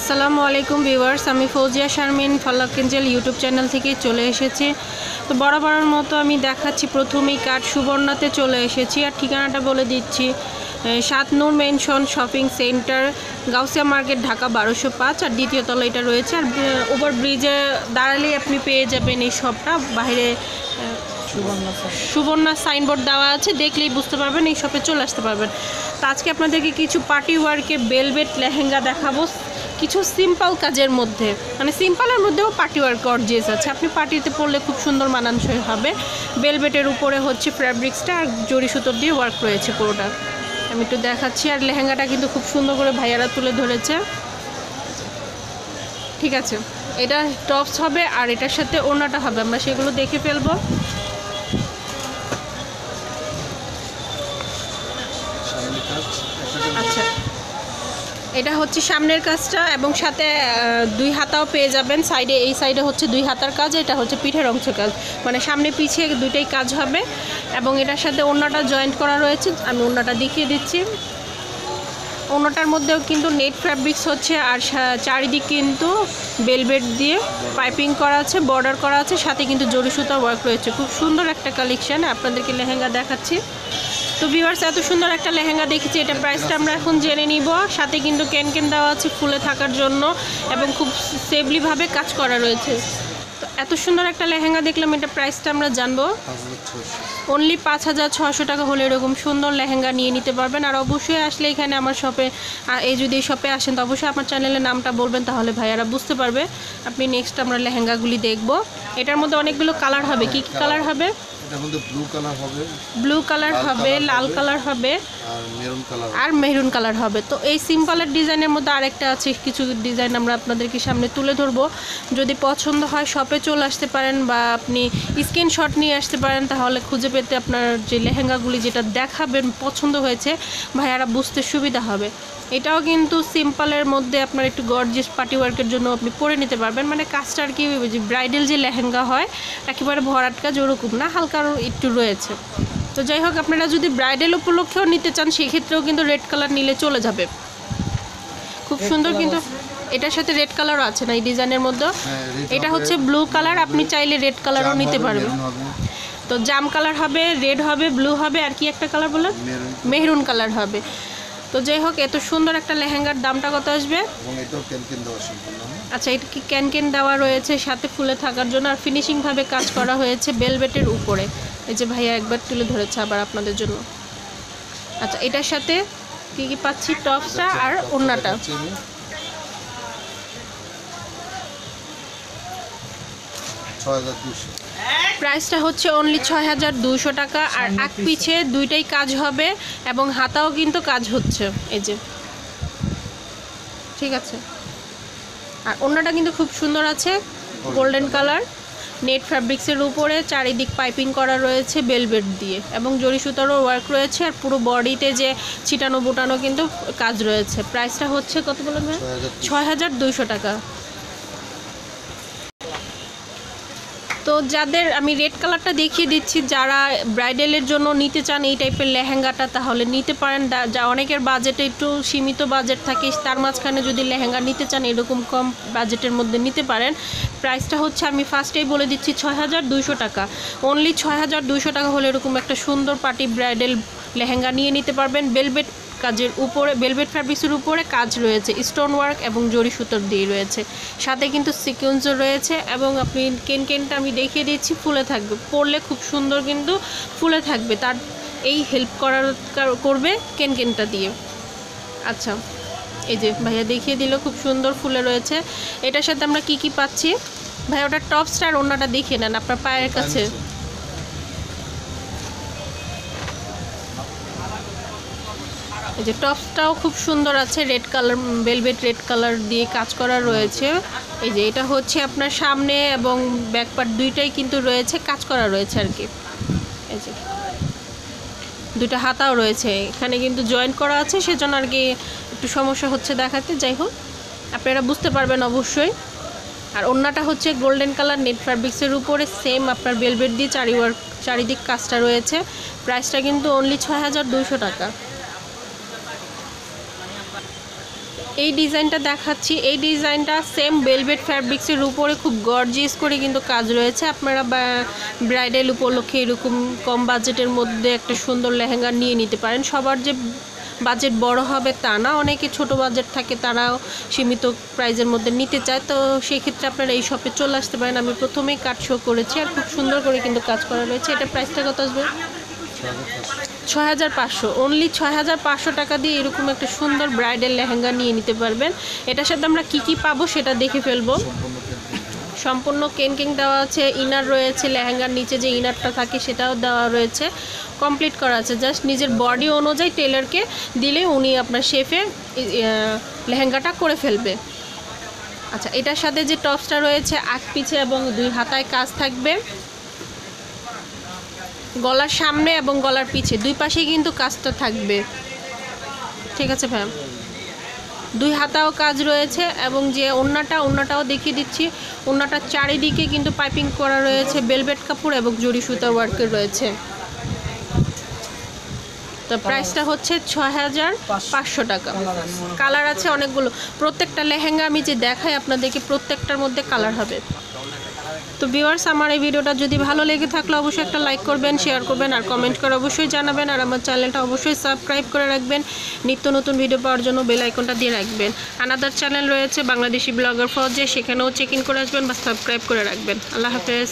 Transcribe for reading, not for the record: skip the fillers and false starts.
আসসালামু আলাইকুম ভিউয়ার্স, আমি ফৌজিয়া শারমিন ফালাক এঞ্জেল ইউটিউব চ্যানেল থেকে চলে এসেছি। তো বরাবরের মতো আমি দেখাচ্ছি, প্রথমেই কাঠ সুবর্ণাতে চলে এসেছি। আর ঠিকানাটা বলে দিচ্ছি, 7 Noor mansion shopping centre, Gausia market, Dhaka 1205। আর দ্বিতীয় তলা এটা রয়েছে। আর ওভার ব্রিজে দাঁড়ালেই আপনি পেয়ে যাবেন এই শপটা। বাইরে সুবর্ণা সাইনবোর্ড দেওয়া আছে, দেখলেই বুঝতে পারবেন এই শপে চলে আসতে পারবেন। তো আজকে আপনাদেরকে কিছু পার্টি ওয়ার্কে বেলভেট লেহেঙ্গা দেখাবো, কিছু সিম্পল কাজের মধ্যে, মানে সিম্পলের মধ্যেও পার্টি ওয়ার্ক গর্জিয়াস আছে। আপনি পার্টিতে পরলে খুব সুন্দর মানানসই হবে। বেলভেটের উপরে হচ্ছে ফ্যাব্রিক্সটা আর জরি সুতোর দিয়ে ওয়ার্ক রয়েছে পুরোটা। আমি একটু দেখাচ্ছি। আর লেহেঙ্গাটা কিন্তু খুব সুন্দর করে ভাইয়ারা তুলে ধরেছে। ঠিক আছে, এটা টপস হবে আর এটার সাথে ওড়নাটা হবে, আমরা সেগুলো দেখে ফেলবো। আচ্ছা, এটা হচ্ছে সামনের কাজটা এবং সাথে 2 হাতাও পেয়ে যাবেন। সাইডে, এই সাইডে হচ্ছে 2 হাতার কাজ, এটা হচ্ছে পিঠের অংশ কাজ, মানে সামনে পিছিয়ে দুইটাই কাজ হবে। এবং এটার সাথে ওড়নাটা জয়েন্ট করা রয়েছে, আমি ওড়নাটা দেখিয়ে দিচ্ছি। ওড়নাটার মধ্যেও কিন্তু নেট ফ্যাব্রিক্স হচ্ছে, আর চারিদিক কিন্তু বেলভেট দিয়ে পাইপিং করা আছে, বর্ডার করা আছে, সাথে কিন্তু জরি সুতার ওয়ার্ক রয়েছে। খুব সুন্দর একটা কালেকশান, আপনাদেরকে লেহেঙ্গা দেখাচ্ছি। তো ভিউয়ার্স, এত সুন্দর একটা লেহেঙ্গা দেখেছি, এটা প্রাইসটা আমরা এখন জেনে নিব। সাথে কিন্তু ক্যান দেওয়া আছে ফুলে থাকার জন্য এবং খুব সেফলিভাবে কাজ করা রয়েছে। তো এত সুন্দর একটা লেহেঙ্গা দেখলাম, এটা প্রাইসটা আমরা জানবো। অনলি 5600 টাকা হলে এরকম সুন্দর লেহেঙ্গা নিয়ে নিতে পারবেন। আর অবশ্যই আসলে এখানে আমার শপে, যদি এই শপে আসেন তো অবশ্যই আমার চ্যানেলের নামটা বলবেন, তাহলে ভাইয়ারা বুঝতে পারবে। আপনি নেক্সট আমরা লেহেঙ্গাগুলি দেখব। এটার মধ্যে অনেকগুলো কালার হবে। কি কি কালার হবে? এটার মধ্যে ব্লু কালার হবে, লাল কালার হবে আর মেরুন কালার হবে। তো এই সিম্পলের ডিজাইনের মধ্যে আরেকটা আছে, কিছু ডিজাইন আমরা আপনাদেরকে সামনে তুলে ধরবো। যদি পছন্দ হয় শপে চলে আসতে পারেন বা আপনি স্ক্রিনশট নিয়ে আসতে পারেন, তাহলে খুঁজে পেতে আপনার যে লেহেঙ্গাগুলি যেটা দেখাবেন পছন্দ হয়েছে ভাইয়ারা বুঝতে সুবিধা হবে। এটাও কিন্তু সিম্পলের মধ্যে আপনার একটু গর্জিয়াস পার্টি ওয়ার্কের জন্য আপনি পরে নিতে পারবেন। মানে কাজটা আর কি, যে ব্রাইডাল যে লেহেঙ্গা হয় একেবারে ভরাট কাজ ওরকম না, হালকা একটু রয়েছে। তো যাই হোক, আপনারা যদি ব্রাইডাল উপলক্ষেও নিতে চান সেক্ষেত্রেও কিন্তু রেড কালার নিলে চলে যাবে। খুব সুন্দর, কিন্তু এটার সাথে রেড কালারও আছে না এই ডিজাইনের মধ্যে। এটা হচ্ছে ব্লু কালার, আপনি চাইলে রেড কালারও নিতে পারবেন। তো জাম কালার হবে, রেড হবে, ব্লু হবে, আর কি একটা কালার বললেন? মেহরুন কালার হবে। তো যাই হোক, এত সুন্দর একটা লেহেঙ্গার দামটা কত আসবে? আচ্ছা, এটা কি ক্যান দেওয়া রয়েছে সাথে ফুলে থাকার জন্য, আর ফিনিশিংভাবে কাজ করা হয়েছে বেলভেটের উপরে। এই যে ভাইয়া একবার তুলে ধরেছে আবার আপনাদের জন্য। আচ্ছা, এটার সাথে কি কি পাচ্ছি? টপসটা আর ওড়নাটা। প্রাইসটা হচ্ছে অনলি 6200 টাকা। আর এক পিছে দুইটাই কাজ হবে এবং হাতাও কিন্তু কাজ হচ্ছে, এই যে। ঠিক আছে, আর ওড়নাটা কিন্তু খুব সুন্দর আছে, গোল্ডেন কালার, নেট ফ্যাব্রিক্সের উপরে চারিদিক পাইপিং করা রয়েছে বেলভেট দিয়ে এবং জরি সুতারও ওয়ার্ক রয়েছে। আর পুরো বডিতে যে ছিটানো বুটানো কিন্তু কাজ রয়েছে। প্রাইসটা হচ্ছে কত বলুন? 6200 টাকা। তো যাদের, আমি রেড কালারটা দেখিয়ে দিচ্ছি, যারা ব্রাইডালের জন্য নিতে চান এই টাইপের লেহেঙ্গাটা তাহলে নিতে পারেন। যা অনেকের বাজেটে একটু সীমিত বাজেট থাকে, তার মাঝখানে যদি লেহেঙ্গা নিতে চান এরকম কম বাজেটের মধ্যে নিতে পারেন। প্রাইসটা হচ্ছে, আমি ফার্স্টেই বলে দিচ্ছি, 6200 টাকা। অনলি 6200 টাকা হলে এরকম একটা সুন্দর পার্টি ব্রাইডাল লেহেঙ্গা নিয়ে নিতে পারবেন। বেলভেট কাজের উপরে, বেলভেট ফ্যাব্রিক্সের উপরে কাজ রয়েছে, স্টোন ওয়ার্ক এবং জরি সুতোর দিয়ে রয়েছে, সাথে কিন্তু সিকোয়েন্সও রয়েছে। এবং আপনি কেনটা আমি দেখিয়ে দিচ্ছি, ফুলে থাকবে, পরলে খুব সুন্দর কিন্তু ফুলে থাকবে, তার এই হেল্প করবে কেনটা দিয়ে। আচ্ছা, এই যে ভাইয়া দেখিয়ে দিল, খুব সুন্দর ফুলে রয়েছে। এটার সাথে আমরা কি কি পাচ্ছি? ভাইয়া ওটা টপসটা আর ওড়নাটা দেখিয়ে নেন আপনার পায়ের কাছে। এই যে টপসটাও খুব সুন্দর আছে, red colour, velvet red colour দিয়ে কাজ করা রয়েছে। এই যে এটা হচ্ছে আপনার সামনে এবং ব্যাক পার্ট দুইটাই কিন্তু রয়েছে, কাজ করা রয়েছে আর কি। এই যে দুইটা হাতাও রয়েছে, এখানে কিন্তু জয়েন্ট করা আছে, সেজন্য আর কি একটু সমস্যা হচ্ছে দেখাতে। যাই হোক, আপনারা বুঝতে পারবেন অবশ্যই। আর ওড়নাটা হচ্ছে গোল্ডেন কালার, নেট ফ্যাব্রিক্সের উপরে সেম আপনার বেলভেট দিয়ে চারিদিক কাজটা রয়েছে। প্রাইসটা কিন্তু অনলি 6200 টাকা। এই ডিজাইনটা দেখাচ্ছি, এই ডিজাইনটা সেম ভেলভেট ফ্যাব্রিক্সের উপরে খুব গর্জিয়াস করে কিন্তু কাজ রয়েছে। আপনারা ব্রাইডাল উপলক্ষে এরকম কম বাজেটের মধ্যে একটা সুন্দর লেহেঙ্গা নিয়ে নিতে পারেন। সবার যে বাজেট বড় হবে তা না, অনেকে ছোট বাজেট থাকে, তারাও সীমিত প্রাইজের মধ্যে নিতে চায়। তো সেই ক্ষেত্রে আপনারা এই শপে চলে আসতে পারেন। আমি প্রথমেই কাট শো করেছি আর খুব সুন্দর করে কিন্তু কাজ করা রয়েছে। এটা প্রাইসটা কত আসবে? 6500, অনলি 6500 টাকা দিয়ে এরকম একটা সুন্দর ব্রাইডাল লেহেঙ্গা নিয়ে নিতে পারবেন। এটার সাথে আমরা কি পাবো সেটা দেখে ফেলবো। সম্পূর্ণ কেনকিং দেওয়া আছে, ইনার রয়েছে, লেহেঙ্গার নিচে যে ইনারটা থাকে সেটাও দেওয়া রয়েছে, কমপ্লিট করা আছে। জাস্ট নিজের বডি অনুযায়ী টেলারকে দিলে উনি আপনার শেফে লেহেঙ্গাটা করে ফেলবে। আচ্ছা, এটার সাথে যে টপসটা রয়েছে আগ পিছে এবং 2 হাতায় কাজ থাকবে, গলার সামনে এবং গলার পিছে 2 পাশেই কিন্তু কাজটা থাকবে। ঠিক আছে ম্যাম, 2 হাতাও কাজ রয়েছে এবং যে ওড়নাটাও দেখিয়ে দিচ্ছি। ওড়নাটার চারিদিকে কিন্তু পাইপিং করা রয়েছে, ভেলভেট কাপড় এবং জরি সুতার ওয়ার্কের রয়েছে। তো প্রাইসটা হচ্ছে 6500 টাকা। কালার আছে অনেকগুলো, প্রত্যেকটা লেহেঙ্গা আমি যে দেখাই আপনাদেরকে প্রত্যেকটার মধ্যে কালার হবে। তো ভিউয়ার্স, আমার এই ভিডিওটা যদি ভালো লেগে থাকলে অবশ্যই একটা লাইক করবেন, শেয়ার করবেন আর কমেন্ট করে অবশ্যই জানাবেন। আর আমার চ্যানেলটা অবশ্যই সাবস্ক্রাইব করে রাখবেন। নিত্য নতুন ভিডিও পাওয়ার জন্য বেল আইকনটা দিয়ে রাখবেন। আনাদার চ্যানেল রয়েছে বাংলাদেশি ব্লগার ফৌজিয়া, সেখানেও চেক ইন করে আসবেন বা সাবস্ক্রাইব করে রাখবেন। আল্লাহ হাফেজ।